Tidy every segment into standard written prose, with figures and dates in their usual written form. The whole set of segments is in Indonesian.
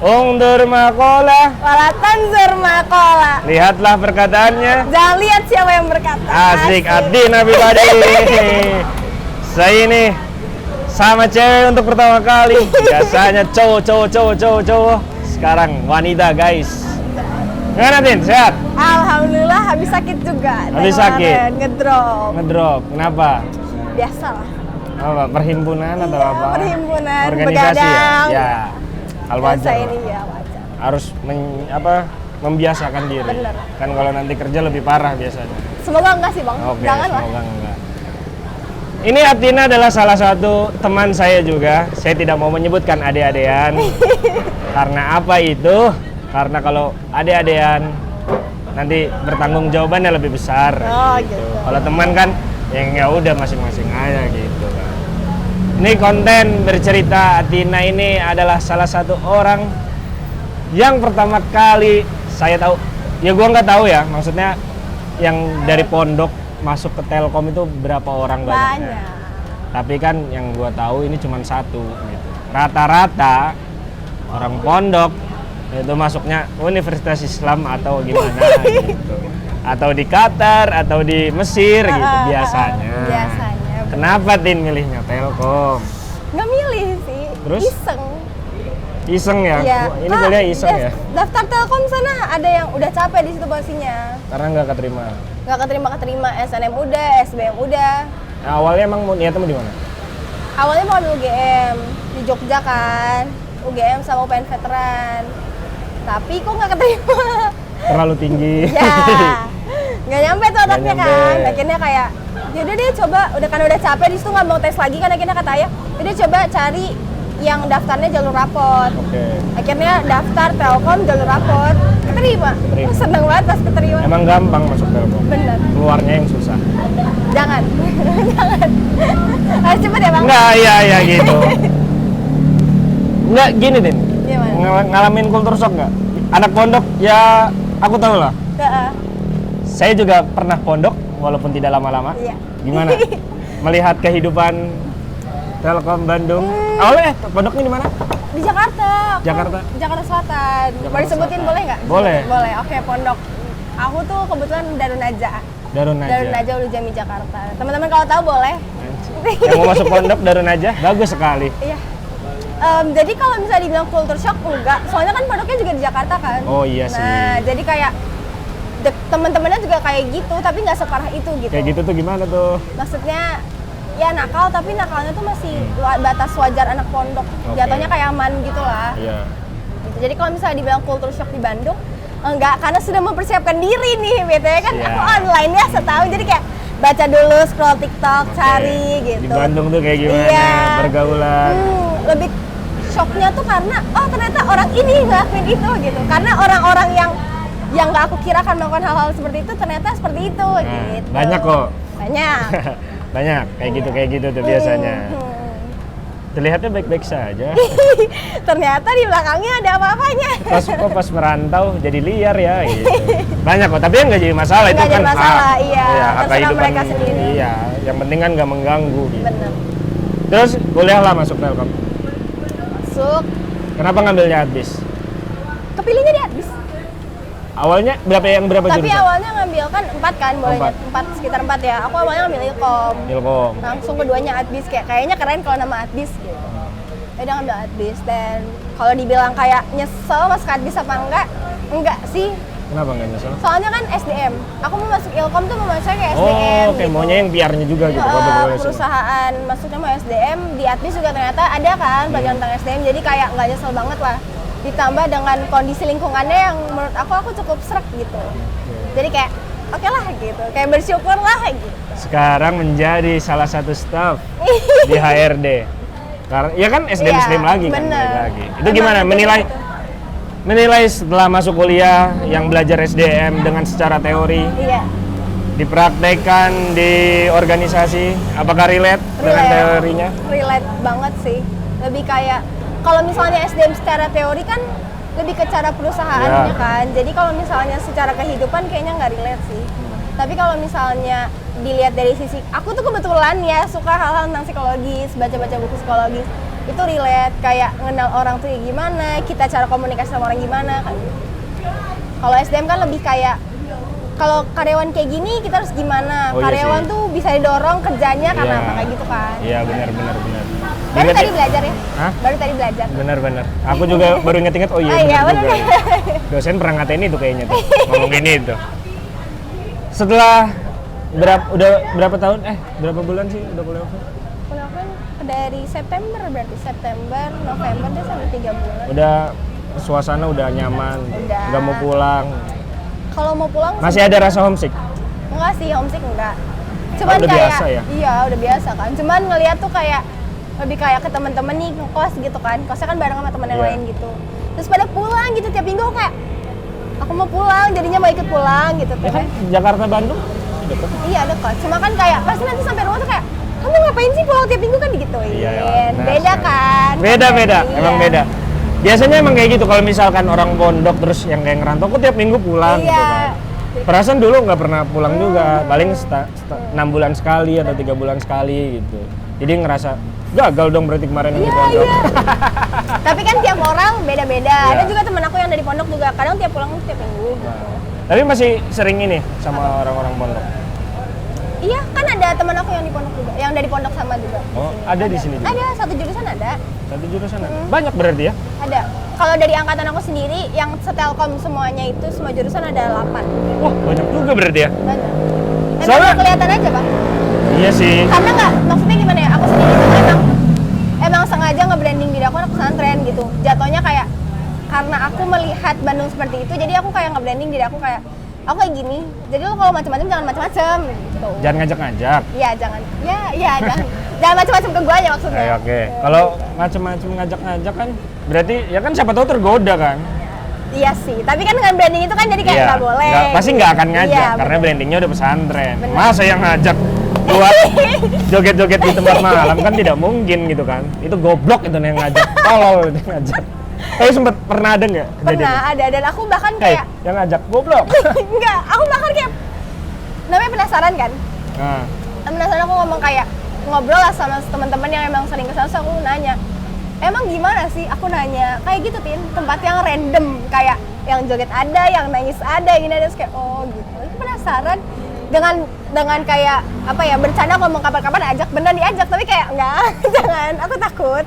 Undur makola. Wala tanzur makola. Lihatlah perkataannya. Jangan lihat siapa yang berkata. Asik, Adin everybody. Saya ini sama cewek untuk pertama kali. Biasanya cowok. Sekarang wanita, guys. Gimana, Din? Sehat? Alhamdulillah, habis sakit juga. Habis sakit? Ngedrop. Kenapa? Biasalah. Apa? Perhimpunan atau Iya, apa? perhimpunan, Organisasi begadang. ya? Ya. Hal wajar. Biasa ini ya, wajar. Harus membiasakan diri. Bener. Kan kalau nanti kerja lebih parah biasanya. Semoga enggak sih, Bang. Oke, Janganlah. semoga enggak. Ini Atina adalah salah satu teman saya juga. Saya tidak mau menyebutkan ade-adean. Karena apa itu? Karena kalau ade-adean nanti bertanggung jawabannya lebih besar. Oh, gitu. Kalau teman kan ya udah masing-masing aja gitu kan. Ini konten bercerita Atina ini adalah salah satu orang yang pertama kali saya tahu. Ya gua nggak tahu ya, maksudnya yang dari pondok masuk ke Telkom itu berapa orang banyaknya. Banyak. Tapi kan yang gua tahu ini cuma satu gitu. Rata-rata orang pondok itu masuknya Universitas Islam atau gimana gitu. Atau di Qatar atau di Mesir gitu biasanya. Biasanya. Kenapa Tin milihnya Telkom? Nggak milih sih. Terus? Iseng Ya? Iya. Ini kuliah iseng ya? Daftar Telkom sana ada yang udah capek di situ posisinya. Karena nggak keterima. Nggak keterima SNM udah, SBM udah. Nah, awalnya emang niatnya di mana? Awalnya mau ambil UGM di Jogja kan, UGM sama UPN Veteran. Tapi kok nggak keterima? Terlalu tinggi. Ya, nggak nyampe tuh otaknya nyampe. kan. Akhirnya kayak, yaudah deh coba, udah capek di situ nggak mau tes lagi kan. Akhirnya kata ayah, yaudah coba cari yang daftarnya jalur rapot. Oke. Akhirnya daftar Telkom jalur rapot, keterima. Keterima. Seneng banget pas keterima. Emang gampang masuk Telkom? Bener. Keluarnya yang susah? Jangan. Jangan. Harus cepet ya, Bang? Enggak, iya gitu. Enggak, gini Din. Gimana? Ngalamin kultur shock nggak? Anak pondok ya aku tahu lah. Heeh. Saya juga pernah pondok walaupun tidak lama-lama. Iya. Gimana? Melihat kehidupan Telkom Bandung. Awalnya pondoknya di mana? Di Jakarta. Jakarta? Jakarta Selatan. Mau disebutin Selatan. boleh nggak? Boleh. Boleh. Oke, pondok. Aku tuh kebetulan Darun Najah. Darun Darun Najah. Najah Ulu Jami Jakarta. Teman-teman kalau tahu boleh. Yang mau masuk pondok Darun Najah, bagus sekali. Iya. Jadi kalau misalnya dibilang culture shock enggak, soalnya kan pondoknya juga di Jakarta kan. Oh iya sih. Nah, jadi kayak teman-temannya juga kayak gitu, tapi nggak separah itu gitu. Kayak gitu tuh gimana tuh? Maksudnya ya nakal, tapi nakalnya tuh masih batas wajar anak pondok. Oke. Jatuhnya kayak aman gitu lah. Iya. Gitu. Jadi kalau misalnya dibilang culture shock di Bandung, enggak, karena sudah mempersiapkan diri nih, BTW kan Siap. aku online ya setahun, jadi kayak baca dulu, scroll TikTok, Oke. cari gitu. Di Bandung tuh kayak gimana? Iya. Pergaulan. Lebih shocknya tuh karena oh ternyata orang ini ngelakuin itu gitu. Karena orang-orang yang nggak aku kira akan melakukan hal-hal seperti itu ternyata seperti itu gitu. Banyak kok. Banyak. Banyak kayak gitu tuh biasanya. Terlihatnya baik-baik saja. Ternyata di belakangnya ada apa-apanya. Pas merantau jadi liar ya gitu. Banyak kok, tapi yang nggak jadi masalah itu Nggak kan jadi masalah, iya. hak Terserah kehidupan mereka sendiri. Iya, yang penting kan nggak mengganggu gitu. Bener. Terus kuliah lah masuk Telkom. Masuk. Kenapa ngambilnya Adbis? Kepilihnya di Adbis. Awalnya berapa Tapi jurusan? awalnya ngambil kan 4 kan, boleh Empat. 4 sekitar 4 ya. Aku awalnya ngambil Ilkom. Ilkom. Langsung keduanya Adbis, kayaknya keren kalau nama Adbis gitu. Udah ngambil Adbis, dan kalau dibilang kayak nyesel masuk Adbis apa enggak sih. Kenapa nggak nyesel? Soalnya kan SDM. Aku mau masuk Ilkom tuh mau masuk kayak SDM. Oh, kayak gitu. maunya yang PR-nya juga gitu. Perusahaan masuknya mau SDM, di Adbis juga ternyata ada kan pelajaran tentang SDM, jadi kayak nggak nyesel banget lah. Ditambah dengan kondisi lingkungannya yang menurut aku cukup srek gitu. Jadi kayak oke lah gitu, kayak bersyukur lah gitu. Sekarang menjadi salah satu staff di HRD. Karena ya kan SDM Iya, SDM lagi kan bener. balik lagi. Itu Emang gimana itu gitu. menilai setelah masuk kuliah yang belajar SDM dengan secara teori Iya. dipraktekkan di organisasi, apakah relate dengan teorinya? Relate banget sih. Lebih kayak kalau misalnya SDM secara teori kan lebih ke cara perusahaannya Ya. kan. Jadi kalau misalnya secara kehidupan kayaknya nggak relate sih. Tapi kalau misalnya dilihat dari sisi, aku tuh kebetulan ya suka hal-hal tentang psikologis, baca-baca buku psikologis. itu relate, kayak ngenal orang tuh gimana, kita cara komunikasi sama orang gimana kan. Kalau SDM kan lebih kayak kalau karyawan kayak gini kita harus gimana, Oh, iya karyawan sih. tuh bisa didorong kerjanya karena Iya. apa kayak gitu kan. Iya benar. Baru tadi belajar ya? Hah? Baru tadi belajar. Benar. Aku juga baru inget-inget, oh iya Ah, iya, benar juga. benar. Dosen pernah ngatain itu kayaknya tuh, ngomong gini itu. Setelah berapa tahun? Berapa bulan sih udah kuliah? Kuliah kan dari September, berarti September, November, Desember 3 bulan. Udah suasana udah nyaman, Udah. nggak mau pulang. Kalau mau pulang Masih ada rasa homesick? enggak sih, homesick enggak. Cuman udah kayak biasa ya? Iya, udah biasa kan. Cuman ngeliat tuh kayak lebih kayak ke temen-temen nih ngekos gitu kan. Kosnya kan bareng sama temen yang Iya. lain gitu. Terus pada pulang gitu tiap minggu kayak aku mau pulang, jadinya mau ikut pulang gitu Ya tuh. kan Jakarta Bandung deket. Iya dekat. Cuma kan kayak pasti nanti sampai rumah tuh kayak kamu ngapain sih pulang tiap minggu kan digituin. Iya, benar Beda sekali. kan? Beda, Iya. emang beda. Biasanya emang kayak gitu kalau misalkan orang pondok terus yang kayak ngerantau, aku tiap minggu pulang gitu Iya. kan. Perasaan dulu nggak pernah pulang juga, paling 6 bulan sekali atau 3 bulan sekali gitu. Jadi ngerasa gagal dong berarti kemarin yang di Iya, pondok. iya. Tapi kan tiap orang beda-beda. Iya. Ada juga temen aku yang dari pondok juga kadang tiap pulang tiap minggu gitu. Tapi masih sering ini sama orang-orang pondok. Iya, kan ada teman aku yang di pondok juga, yang dari pondok sama juga. Oh, ada di sini juga? Ada, satu jurusan ada. Satu jurusan ada. Banyak berarti ya? Ada. Kalau dari angkatan aku sendiri, yang setelkom semuanya itu, semua jurusan ada 8. Wah, banyak juga berarti ya? Banyak. Emang Soalnya- nggak kelihatan aja, Bang. Iya sih. Karena nggak, maksudnya gimana ya, aku sendiri tuh emang sengaja nge-branding diri aku anak pesantren gitu. Jatuhnya kayak, karena aku melihat Bandung seperti itu, jadi aku kayak nge-branding diri aku kayak, aku kayak gini, jadi lo kalau macam-macam jangan macam-macam gitu. Jangan ngajak-ngajak. Iya, jangan. Iya, jangan macam-macam ke gua aja maksudnya. Oke. Kalau macam-macam ngajak-ngajak kan berarti ya kan siapa tahu tergoda kan? Iya sih, tapi kan dengan branding itu kan jadi kayak nggak boleh. Pasti nggak akan ngajak Iya, karena bener. brandingnya udah pesantren. Bener. Masa yang ngajak buat joget-joget di tempat malam kan tidak mungkin gitu kan? Itu goblok itu yang ngajak, tolol itu yang ngajak. Tapi sempet pernah ada nggak? Pernah ada, dan aku bahkan Hei, kayak yang ngajak goblok. enggak, aku bahkan kayak namanya penasaran kan. Nah, Penasaran, aku ngomong kayak ngobrol lah sama teman-teman yang emang sering kesana, terus aku nanya, emang gimana sih? Aku nanya kayak gitu, Tin, tempat yang random, kayak yang joget ada, yang nangis ada, gini ada, terus kayak oh gitu. Aku penasaran dengan kayak apa ya, bercanda ngomong kapan-kapan ajak, bener diajak, tapi kayak enggak, jangan, aku takut.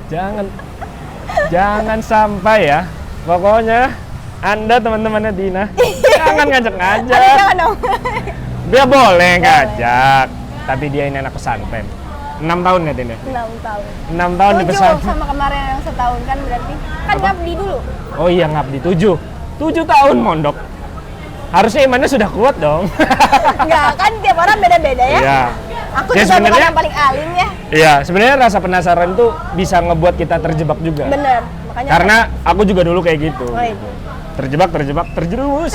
jangan sampai ya. Pokoknya Anda teman-temannya Dina, jangan Tapi ngajak-ngajak. jangan dong. Dia boleh ngajak, tapi dia ini anak pesantren. 6 tahun ya, Din ya? 6 tahun. 6 tahun di 7 pesantren. sama kemarin yang setahun kan berarti. Kan ngabdi dulu. Oh iya, ngabdi 7 tahun mondok. Harusnya imannya sudah kuat dong. Enggak, kan tiap orang beda-beda ya. Iya. Aku Ya, juga bukan sebenarnya- yang paling alim ya. Iya, sebenarnya rasa penasaran tuh bisa ngebuat kita terjebak juga. Bener. Makanya Karena aku juga dulu kayak gitu. Oh, itu. Terjebak, terjerumus.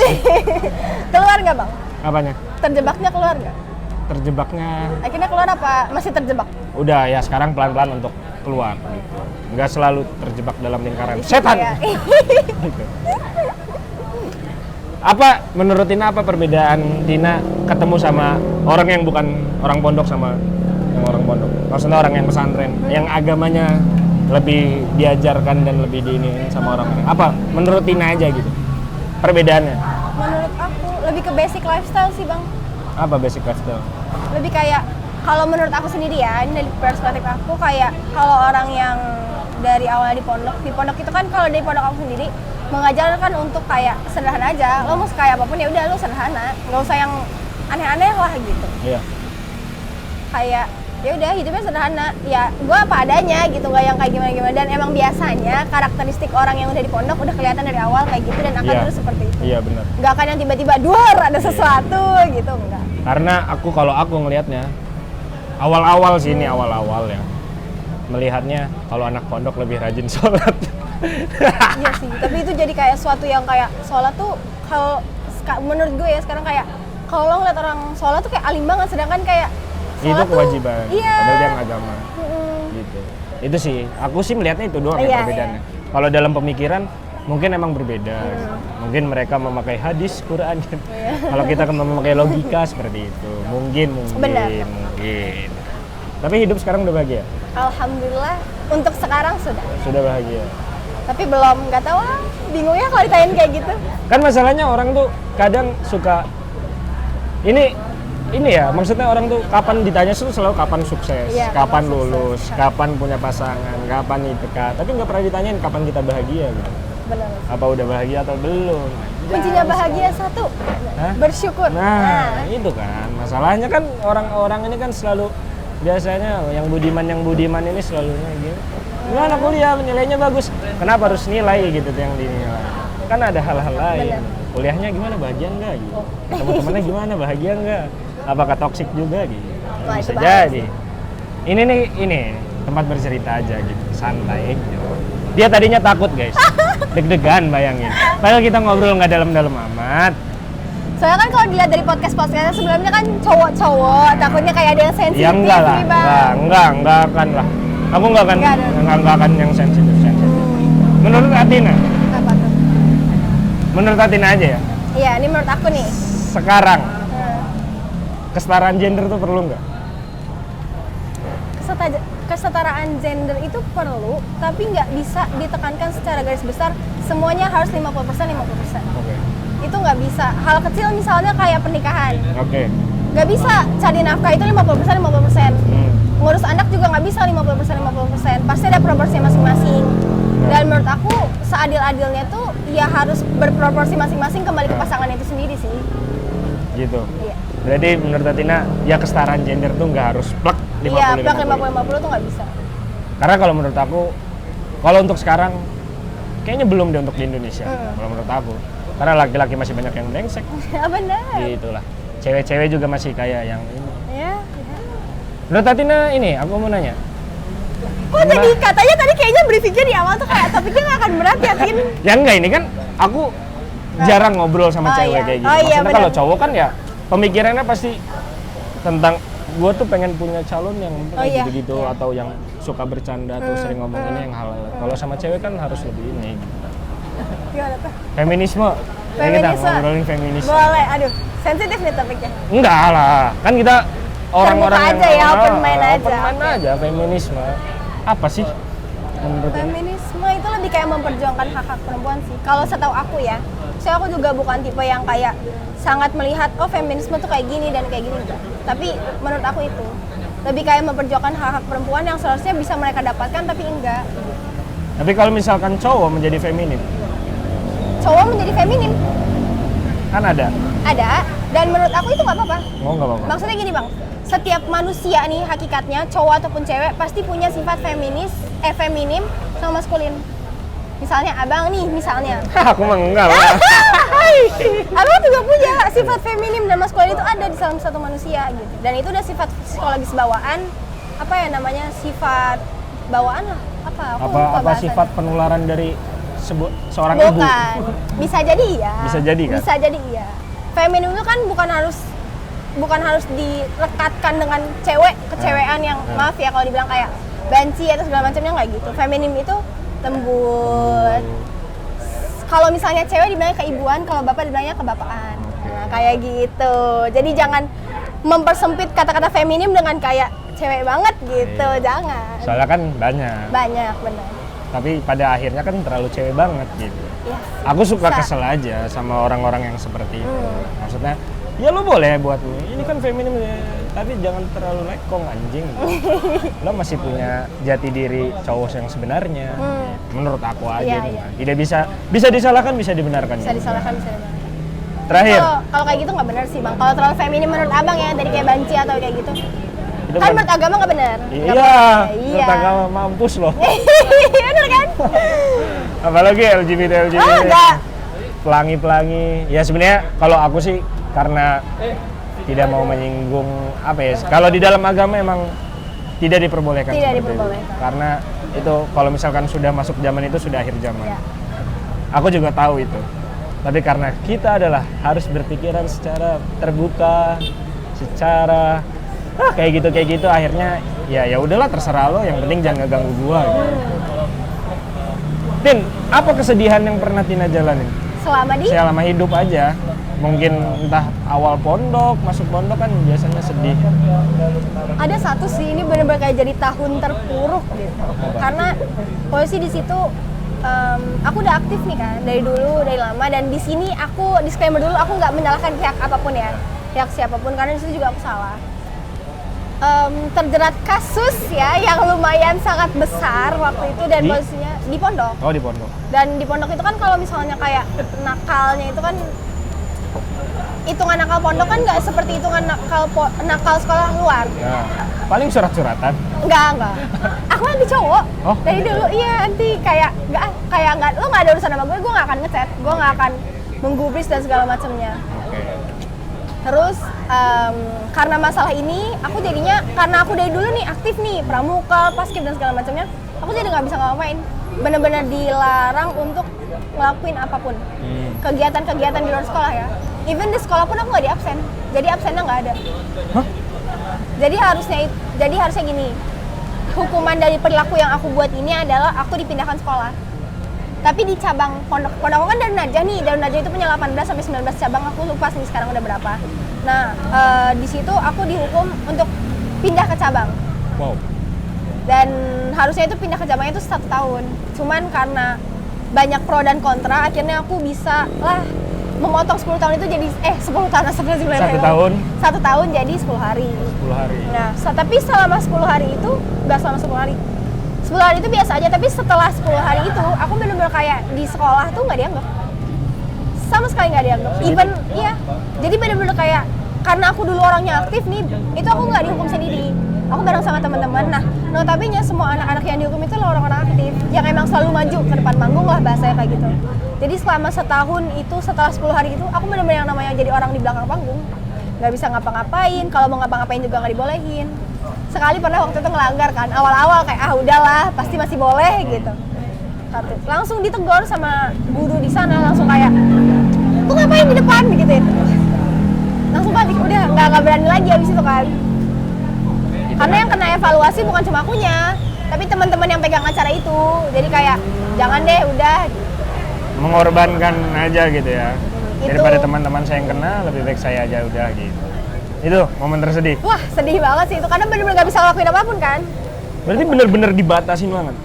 Keluar nggak, Bang? Apanya? Terjebaknya keluar nggak? Terjebaknya Akhirnya keluar apa masih terjebak? udah ya, sekarang pelan-pelan untuk keluar gitu. Nggak selalu terjebak dalam lingkaran Itu setan. kayak- Gitu. Apa menurut Tina, apa perbedaan Tina ketemu sama orang yang bukan orang pondok sama yang orang pondok? Maksudnya orang yang pesantren, yang agamanya lebih diajarkan dan lebih diinin sama orang-orang. Apa menurut Tina aja gitu perbedaannya? Menurut aku lebih ke basic lifestyle sih, Bang. Apa basic lifestyle? Lebih kayak kalau menurut aku sendiri ya, ini dari perspektif aku, kayak kalau orang yang dari awal di pondok itu kan, kalau dari pondok aku sendiri mengajarkan untuk kayak sederhana aja. Lo mau kayak apapun ya udah lo sederhana, nggak usah yang aneh-aneh lah gitu. Iya. Kayak ya udah hidupnya sederhana, ya gue apa adanya gitu, nggak yang kayak gimana-gimana. Dan emang biasanya karakteristik orang yang udah di pondok udah kelihatan dari awal kayak gitu, dan akan Iya. terus seperti itu. Iya benar. Nggak akan yang tiba-tiba duar ada sesuatu gitu, enggak. Karena kalau aku ngelihatnya awal-awal sih, ini awal-awal ya, melihatnya kalau anak pondok lebih rajin sholat. Iya sih, tapi itu jadi kayak suatu yang kayak sholat tuh, kalau menurut gue ya sekarang kayak kalau lo ngeliat orang sholat tuh kayak alim banget, sedangkan kayak Itu sholat tuh- kewajiban, Iya. padahal dia agama. Mm-mm. Gitu. Itu sih, aku sih melihatnya itu doang Iya, ya perbedaannya. Kalau dalam pemikiran mungkin emang berbeda. Mungkin mereka memakai hadis, Quran. Kalau kita kan memakai logika seperti itu. Mungkin. Benar. Mungkin. Tapi hidup sekarang udah bahagia? Alhamdulillah untuk sekarang sudah. Sudah bahagia. Tapi belum, nggak tahu bingung ya kalau ditanyain kayak gitu. Kan masalahnya orang tuh kadang suka ini ya, maksudnya orang tuh kapan ditanya tuh selalu kapan sukses, Iya, kapan kapan lulus, sukses. kapan punya pasangan, kapan nikah. Tapi nggak pernah ditanyain kapan kita bahagia gitu. Benar. Apa udah bahagia atau belum? Kuncinya bahagia satu, Hah? bersyukur. Nah, itu kan masalahnya kan orang-orang ini kan selalu biasanya yang budiman ini selalu gitu. Gimana kuliah nilainya bagus? Kenapa harus nilai gitu tuh yang dinilai? Kan ada hal-hal lain. Benar. Kuliahnya gimana, bahagia enggak gitu? Teman-temannya gimana, bahagia enggak? Apakah toksik juga gitu? Wah, itu Bisa bahaya jadi. Ini tempat bercerita aja gitu, santai gitu. Dia tadinya takut guys, deg-degan bayangin. Padahal kita ngobrol nggak dalam-dalam amat. Soalnya kan kalau dilihat dari podcast-podcastnya sebelumnya kan cowok-cowok, takutnya kayak ada yang sensitif Ya enggak lah, nih bang. enggak akan lah. Aku enggak akan yang sensitif. Menurut Atina, Apa tuh? menurut Atina aja ya. Iya, ini menurut aku nih. Sekarang Nah, kesetaraan gender tuh perlu nggak? kesetaraan gender itu perlu, tapi nggak bisa ditekankan secara garis besar semuanya harus 50%. Oke. Itu nggak bisa. Hal kecil misalnya kayak pernikahan. Oke. Nggak bisa cari nafkah itu 50%. Hmm. Ngurus anak juga nggak bisa 50%. Pasti ada proporsinya masing-masing. Dan menurut aku seadil-adilnya tuh ya harus berproporsi masing-masing kembali ke pasangan itu sendiri sih. Gitu. Iya. Berarti menurut Atina ya kesetaraan gender tuh nggak harus plek 50-50. Iya, plak 50-50 tuh nggak bisa. Karena kalau menurut aku, kalau untuk sekarang kayaknya belum deh untuk di Indonesia. Kalau menurut aku, karena laki-laki masih banyak yang brengsek. Ya benar. Gitulah. Cewek-cewek juga masih kayak yang ini. Ya. Menurut Atina ini, aku mau nanya. Kok tadi katanya kayaknya briefingnya di awal tuh kayak topiknya nggak akan berat ya, Tin? Ya enggak, ini kan aku jarang ngobrol sama Oh, cewek iya. kayak gitu. Oh, iya, Maksudnya benar. kalau cowok kan ya pemikirannya pasti tentang gue tuh pengen punya calon yang Oh, iya. gitu-gitu Iya. atau yang suka bercanda atau sering ngomong ini yang hal. Kalau sama cewek kan harus lebih ini. Gitu. Gimana tuh? Feminisme. Ya kita Feminisme. ngobrolin feminisme. Boleh, aduh, sensitif nih topiknya. Enggak lah, kan kita orang-orang Terbuka aja ya, open mind aja. Open mind Oke. aja, feminisme. Apa sih menurut ini? Feminisme itu lebih kayak memperjuangkan hak-hak perempuan sih. Kalau setahu aku ya, saya aku juga bukan tipe yang kayak sangat melihat oh feminisme tuh kayak gini dan kayak gini enggak. Tapi menurut aku itu lebih kayak memperjuangkan hak-hak perempuan yang seharusnya bisa mereka dapatkan tapi enggak. Tapi kalau misalkan cowok menjadi feminim, Cowok menjadi feminim kan ada. dan menurut aku itu nggak apa-apa. Oh nggak apa-apa. Maksudnya gini bang, setiap manusia nih hakikatnya cowok ataupun cewek pasti punya sifat feminim sama maskulin. Misalnya abang nih misalnya. Aku mah enggak lah. Abang juga punya sifat feminim dan maskulin itu ada di dalam satu manusia gitu. Dan itu udah sifat psikologis bawaan. Apa ya namanya, sifat bawaan lah. Aku lupa Apa bahasanya. sifat penularan dari seorang ibu? Bukan. Bisa jadi iya. Bisa jadi kan? Bisa jadi iya. Feminim itu kan bukan harus dilekatkan dengan kecewean yang maaf ya kalau dibilang kayak banci atau segala macamnya nggak gitu. Feminim itu lembut. Kalau misalnya cewek dibilangnya keibuan, kalau bapak dibilangnya kebapaan. Nah, kayak gitu. Jadi jangan mempersempit kata-kata feminim dengan kayak cewek banget gitu. Iya. Jangan. Soalnya kan banyak. Banyak benar. Tapi pada akhirnya kan terlalu cewek banget gitu. Iya. Aku suka Bisa. kesel aja sama orang-orang yang seperti itu. Maksudnya, ya lo boleh buat ini kan feminim ya, tapi jangan terlalu lekong anjing. Lo masih punya jati diri cowok yang sebenarnya. Menurut aku aja Iya, nih. iya. Tidak bisa disalahkan, bisa dibenarkan. Bisa disalahkan, bisa dibenarkan. Terakhir, Kalau kayak gitu nggak benar sih bang. Kalau terlalu feminim menurut abang ya, dari kayak banci atau kayak gitu. itu Kan menurut agama nggak benar. Nggak iya, boleh. menurut agama mampus loh. Bener kan? Apalagi LGBT. Oh enggak. Pelangi-pelangi. Ya sebenarnya kalau aku sih karena tidak mau menyinggung apa ya. Kalau di dalam agama emang tidak diperbolehkan. Tidak seperti itu. diperbolehkan. Karena itu kalau misalkan sudah masuk zaman itu sudah akhir zaman. Ya. Aku juga tahu itu. Tapi karena kita adalah harus berpikiran secara terbuka, secara kayak gitu akhirnya ya udahlah terserah lo, yang penting jangan ganggu gua gitu. Tin, apa kesedihan yang pernah Tina jalanin? Selama di Selama hidup aja. mungkin entah awal pondok, masuk pondok kan biasanya sedih. Ada satu sih, ini bener-bener kayak jadi tahun terpuruk gitu. Karena posisi di situ aku udah aktif nih kan dari dulu, dari lama, dan di sini aku disclaimer dulu, aku nggak menyalahkan pihak apapun ya, pihak siapapun, karena di situ juga aku salah. Terjerat kasus ya yang lumayan sangat besar waktu itu, dan posisinya di pondok. Oh, di pondok. Dan di pondok itu kan kalau misalnya kayak nakalnya itu kan, hitungan nakal pondok kan nggak seperti hitungan nakal sekolah luar. Ya. Paling surat-suratan. Enggak. Aku anti cowok. Oh, dari dulu iya, anti kayak nggak, lo nggak ada urusan sama gue nggak akan ngechat, gue nggak akan menggubris dan segala macamnya. Oke. Terus karena masalah ini, aku jadinya, karena aku dari dulu nih aktif nih pramuka, paskib dan segala macamnya, aku jadi nggak bisa ngapain. Bener-bener dilarang untuk ngelakuin apapun. Kegiatan-kegiatan di luar sekolah ya. Even di sekolah pun aku nggak di absen. Jadi absennya nggak ada. Hah? Jadi harusnya gini. Hukuman dari perilaku yang aku buat ini adalah aku dipindahkan sekolah. Tapi di cabang pondok aku kan Darun Najah nih. Darun Najah itu punya 18 sampai 19 cabang, aku lupa nih sekarang udah berapa. Nah, di situ aku dihukum untuk pindah ke cabang. Wow. Dan harusnya itu pindah ke cabangnya itu 1 tahun. Cuman karena banyak pro dan kontra, akhirnya aku bisa lah memotong 10 tahun itu jadi 10 tahun, astagfirullah. 1 tahun? 1 tahun jadi 10 hari. 10 hari. Nah, tapi selama 10 hari itu, nggak selama 10 hari. 10 hari itu biasa aja, tapi setelah 10 hari itu, aku bener-bener kayak di sekolah tuh nggak dianggap. Sama sekali nggak dianggap. Even, iya. Jadi bener-bener kayak, karena aku dulu orangnya aktif nih, itu aku nggak dihukum sendiri. Aku bareng sama teman-teman. Nah, notabene semua anak-anak yang dihukum itu adalah orang-orang aktif, yang emang selalu maju ke depan panggung lah, bahasanya kayak gitu. Jadi selama setahun itu, setelah 10 hari itu, aku bener-bener yang namanya jadi orang di belakang panggung. Nggak bisa ngapa-ngapain, kalau mau ngapa-ngapain juga nggak dibolehin. Sekali pernah waktu itu ngelanggar kan, awal-awal kayak udahlah, pasti masih boleh gitu. Langsung ditegur sama guru di sana, langsung kayak, "Lu ngapain di depan?" gitu. Langsung balik, udah nggak berani lagi abis itu kan. Karena yang kena evaluasi bukan cuma akunya, tapi teman-teman yang pegang acara itu. Jadi kayak, jangan deh, udah. Mengorbankan aja gitu ya. Itu. Daripada teman-teman saya yang kena, lebih baik saya aja udah gitu. Itu momen tersedih. Wah, sedih banget sih itu, karena bener-bener gak bisa ngelakuin apapun kan. Berarti bener-bener dibatasin banget.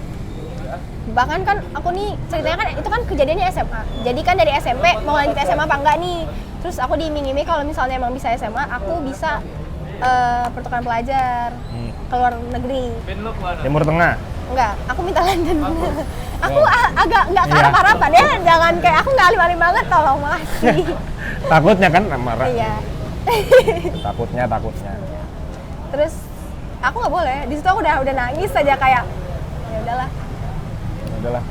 Bahkan kan aku nih, ceritanya kan itu kan kejadiannya SMA. Jadi kan dari SMP, mau lanjut SMA apa enggak nih. Terus aku diiming-iming kalau misalnya emang bisa SMA, aku bisa pertukaran pelajar ke luar negeri. Timur Tengah? Enggak, aku minta London. Aku agak nggak ke arah-arahan ya, jangan kayak aku nggak alim-alim banget, tolong, makasih. Takutnya kan marah. Iya. Takutnya. Terus aku nggak boleh. Di situ aku udah nangis aja kayak, ya udahlah.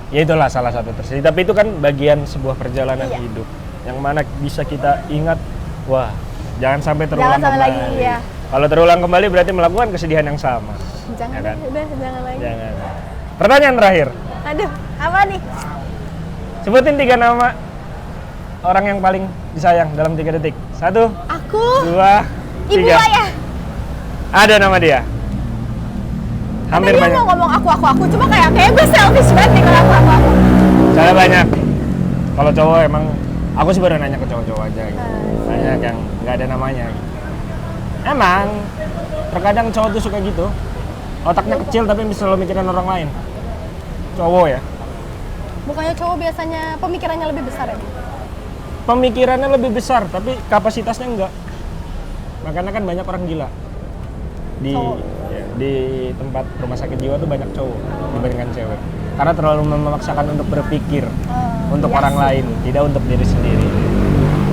Ya itulah salah satu tersedih. Tapi itu kan bagian sebuah perjalanan hidup yang mana bisa kita ingat. Wah, jangan sampai terulang jangan kembali. Lagi, ya. Kalau terulang kembali berarti melakukan kesedihan yang sama. Jangan, ya kan? udah jangan lagi. Jangan. Pertanyaan terakhir. Aduh, apa nih? Sebutin 3 nama orang yang paling disayang dalam 3 detik. 1, Aku. 2, 3. Ibu ayah. Ada nama dia. Hampir dia banyak. mau ngomong aku. Cuma kayak gue selfish banget nih kalau aku. Saya banyak. Kalau cowok emang, aku sih baru nanya ke cowok-cowok aja gitu. Banyak yang nggak ada namanya gitu. Emang, terkadang cowok tuh suka gitu. Otaknya kecil tapi bisa selalu mikirin orang lain. Cowok ya. Bukannya cowok biasanya pemikirannya lebih besar ya? Pemikirannya lebih besar, tapi kapasitasnya enggak. Makanya kan banyak orang gila. Di tempat rumah sakit jiwa tuh banyak cowok dibandingkan cewek. Karena terlalu memaksakan untuk berpikir untuk orang lain, tidak untuk diri sendiri.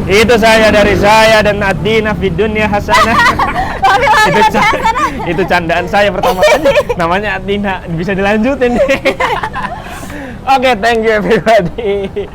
Itu dari saya dan Adina fid dunya hasanah. itu candaan saya pertama kali. Namanya Adina, bisa dilanjutin deh. Oke, thank you everybody.